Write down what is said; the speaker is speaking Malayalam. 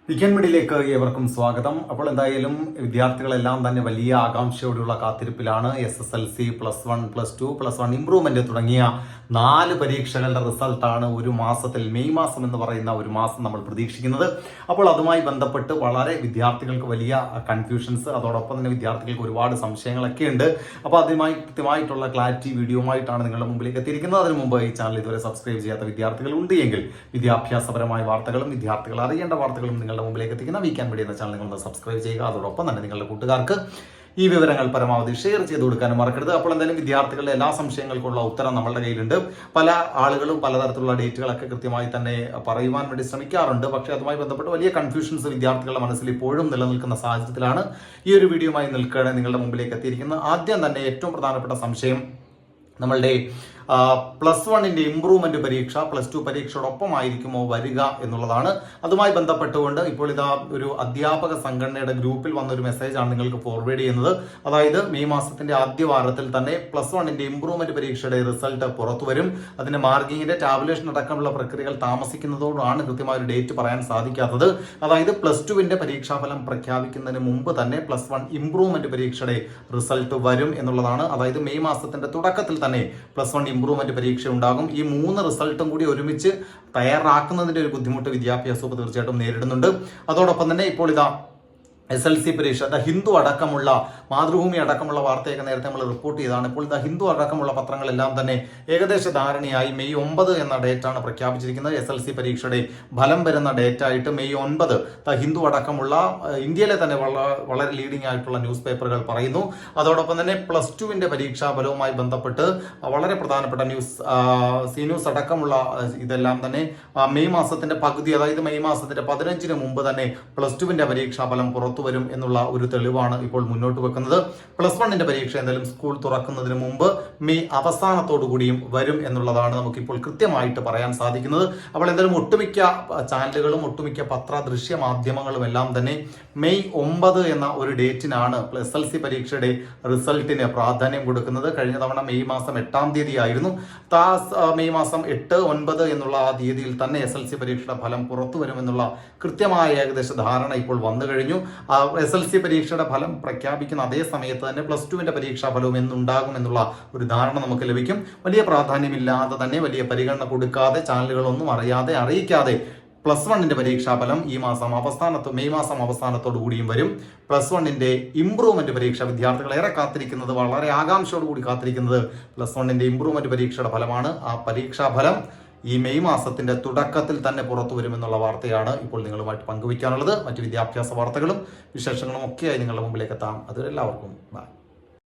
വീക്കെൻഡ് മീഡിയയിലേക്ക് ഏവർക്കും സ്വാഗതം. അപ്പോൾ എന്തായാലും വിദ്യാർത്ഥികളെല്ലാം തന്നെ വലിയ ആകാംക്ഷയോടെയുള്ള കാത്തിരിപ്പിലാണ്. SSLC +1 +2 +1 ഇംപ്രൂവ്മെന്റ് തുടങ്ങിയ 4 പരീക്ഷകളുടെ റിസൾട്ടാണ് ഒരു മാസത്തിൽ മെയ് മാസം എന്ന് പറയുന്ന ഒരു മാസം നമ്മൾ പ്രതീക്ഷിക്കുന്നത്. അപ്പോൾ അതുമായി ബന്ധപ്പെട്ട് വളരെ വിദ്യാർത്ഥികൾക്ക് വലിയ കൺഫ്യൂഷൻസ്, അതോടൊപ്പം തന്നെ വിദ്യാർത്ഥികൾക്ക് ഒരുപാട് സംശയങ്ങളൊക്കെ ഉണ്ട്. അപ്പോൾ അതുമായി കൃത്യമായിട്ടുള്ള ക്ലാരിറ്റി വീഡിയോയുമായിട്ടാണ് നിങ്ങളുടെ മുമ്പിലേക്ക് എത്തിയിരിക്കുന്നത്. അതിനു മുമ്പ് ഈ ചാനൽ ഇതുവരെ സബ്സ്ക്രൈബ് ചെയ്യാത്ത വിദ്യാർത്ഥികൾ ഉണ്ട് എങ്കിൽ വിദ്യാഭ്യാസപരമായ വാർത്തകളും വിദ്യാർത്ഥികൾ അറിയേണ്ട വാർത്തകളും നിങ്ങളുടെ മുമ്പിലേക്ക് എത്തിക്കുന്ന വീക്കെൻഡ് മീഡിയ എന്ന ചാനൽ നിങ്ങളൊന്ന് സബ്സ്ക്രൈബ് ചെയ്യുക. അതോടൊപ്പം തന്നെ നിങ്ങളുടെ കൂട്ടുകാർക്ക് ഈ വിവരങ്ങൾ പരമാവധി ഷെയർ ചെയ്ത് കൊടുക്കാനും മറക്കരുത്. അപ്പോൾ എന്തായാലും വിദ്യാർത്ഥികളുടെ എല്ലാ സംശയങ്ങൾക്കുള്ള ഉത്തരം നമ്മളുടെ കയ്യിലുണ്ട്. പല ആളുകളും പലതരത്തിലുള്ള ഡേറ്റുകളൊക്കെ കൃത്യമായി തന്നെ പറയുവാൻ വേണ്ടി ശ്രമിക്കാറുണ്ട്. പക്ഷേ അതുമായി ബന്ധപ്പെട്ട് വലിയ കൺഫ്യൂഷൻസ് വിദ്യാർത്ഥികളുടെ മനസ്സിൽ ഇപ്പോഴും നിലനിൽക്കുന്ന സാഹചര്യത്തിലാണ് ഈ ഒരു വീഡിയോയുമായി നിങ്ങളുടെ മുമ്പിലേക്ക് എത്തിയിരിക്കുന്നത്. ആദ്യം തന്നെ ഏറ്റവും പ്രധാനപ്പെട്ട സംശയം നമ്മളുടെ +1 ഇംപ്രൂവ്മെന്റ് പരീക്ഷ +2 പരീക്ഷയോടൊപ്പമായിരിക്കുമോ വരിക എന്നുള്ളതാണ്. അതുമായി ബന്ധപ്പെട്ടുകൊണ്ട് ഇപ്പോൾ ഇതാ ഒരു അധ്യാപക സംഘടനയുടെ ഗ്രൂപ്പിൽ വന്നൊരു മെസ്സേജാണ് നിങ്ങൾക്ക് ഫോർവേഡ് ചെയ്യുന്നത്. അതായത് മെയ് മാസത്തിന്റെ ആദ്യ വാരത്തിൽ തന്നെ +1 ഇംപ്രൂവ്മെന്റ് പരീക്ഷയുടെ റിസൾട്ട് പുറത്തു വരും. അതിന്റെ മാർക്കിങ്ങിന്റെ ടാബുലേഷൻ അടക്കമുള്ള പ്രക്രിയകൾ താമസിക്കുന്നതോടാണ് കൃത്യമായ ഒരു ഡേറ്റ് പറയാൻ സാധിക്കാത്തത്. അതായത് +2 പരീക്ഷാഫലം പ്രഖ്യാപിക്കുന്നതിന് മുമ്പ് തന്നെ +1 ഇംപ്രൂവ്മെന്റ് പരീക്ഷയുടെ റിസൾട്ട് വരും എന്നുള്ളതാണ്. അതായത് മെയ് മാസത്തിന്റെ തുടക്കത്തിൽ തന്നെ +1 ഇംപ്രൂവ്മെന്റ് പരീക്ഷ ഉണ്ടാകും. ഈ 3 റിസൾട്ടും കൂടി ഒരുമിച്ച് തയ്യാറാക്കുന്നതിന്റെ ഒരു ബുദ്ധിമുട്ട് വിദ്യാഭ്യാസ വകുപ്പ് തീർച്ചയായിട്ടും നേരിടുന്നുണ്ട്. അതോടൊപ്പം തന്നെ ഇപ്പോൾ ഇതാ SLC പരീക്ഷ ഹിന്ദു അടക്കമുള്ള മാതൃഭൂമി അടക്കമുള്ള വാർത്തയൊക്കെ നേരത്തെ നമ്മൾ റിപ്പോർട്ട് ചെയ്തതാണ്. ഇപ്പോൾ ഹിന്ദു അടക്കമുള്ള പത്രങ്ങളെല്ലാം തന്നെ ഏകദേശ ധാരണയായി മെയ് 9 എന്ന ഡേറ്റാണ് പ്രഖ്യാപിച്ചിരിക്കുന്നത്. SLC പരീക്ഷയുടെ ഫലം വരുന്ന ഡേറ്റ് ആയിട്ട് മെയ് 9 ഹിന്ദു അടക്കമുള്ള ഇന്ത്യയിലെ തന്നെ വളരെ ലീഡിംഗ് ആയിട്ടുള്ള ന്യൂസ് പേപ്പറുകൾ പറയുന്നു. അതോടൊപ്പം തന്നെ +2 പരീക്ഷാ ഫലവുമായി ബന്ധപ്പെട്ട് വളരെ പ്രധാനപ്പെട്ട സി ന്യൂസ് അടക്കമുള്ള ഇതെല്ലാം തന്നെ മെയ് മാസത്തിന്റെ പകുതി, അതായത് മെയ് മാസത്തിന്റെ 15 മുമ്പ് തന്നെ +2 പരീക്ഷാ ഫലം പുറത്തു വരും എന്നുള്ള ഒരു തെളിവാണ് ഇപ്പോൾ മുന്നോട്ട് വെക്കുന്നത്. +1 പരീക്ഷ എന്തായാലും സ്കൂൾ തുറക്കുന്നതിന് മുമ്പ് മെയ് അവസാനത്തോടു കൂടിയും വരും എന്നുള്ളതാണ് നമുക്കിപ്പോൾ കൃത്യമായിട്ട് പറയാൻ സാധിക്കുന്നത്. അപ്പോൾ എന്തായാലും ഒട്ടുമിക്ക ചാനലുകളും ഒട്ടുമിക്ക ദൃശ്യ മാധ്യമങ്ങളും എല്ലാം തന്നെ മെയ് 9 എന്ന ഒരു ഡേറ്റിനാണ് SLC പരീക്ഷയുടെ റിസൾട്ടിന് പ്രാധാന്യം കൊടുക്കുന്നത്. കഴിഞ്ഞ തവണ മെയ് മാസം 8-ാം തീയതി ആയിരുന്നു. മെയ് മാസം 8, 9 എന്നുള്ള ആ തീയതിയിൽ തന്നെ SLC പരീക്ഷയുടെ ഫലം പുറത്തു വരുമെന്നുള്ള കൃത്യമായ ഏകദേശ ധാരണ ഇപ്പോൾ വന്നു കഴിഞ്ഞു. SLC പരീക്ഷയുടെ ഫലം പ്രഖ്യാപിക്കുന്ന അതേ സമയത്ത് തന്നെ +2 പരീക്ഷാ ഫലവും എന്നുണ്ടാകും എന്നുള്ള ഒരു ധാരണ നമുക്ക് ലഭിക്കും. വലിയ പ്രാധാന്യമില്ലാതെ തന്നെ, വലിയ പരിഗണന കൊടുക്കാതെ, ചാനലുകളൊന്നും അറിയിക്കാതെ +1 പരീക്ഷാഫലം മെയ് മാസം അവസാനത്തോടു കൂടിയും വരും. +1 ഇംപ്രൂവ്മെന്റ് പരീക്ഷ വിദ്യാർത്ഥികൾ ഏറെ കാത്തിരിക്കുന്നത്, വളരെ ആകാംക്ഷയോടുകൂടി കാത്തിരിക്കുന്നത് +1 ഇംപ്രൂവ്മെന്റ് പരീക്ഷയുടെ ഫലമാണ്. ആ പരീക്ഷാഫലം ഈ മെയ് മാസത്തിന്റെ തുടക്കത്തിൽ തന്നെ പുറത്തു വരുമെന്നുള്ള വാർത്തയാണ് ഇപ്പോൾ നിങ്ങളുമായിട്ട് പങ്കുവയ്ക്കാനുള്ളത്. മറ്റു വിദ്യാഭ്യാസ വാർത്തകളും വിശേഷങ്ങളും ഒക്കെയായി നിങ്ങളുടെ മുമ്പിലേക്ക് എത്താം. അതുവരെ എല്ലാവർക്കും ബൈ.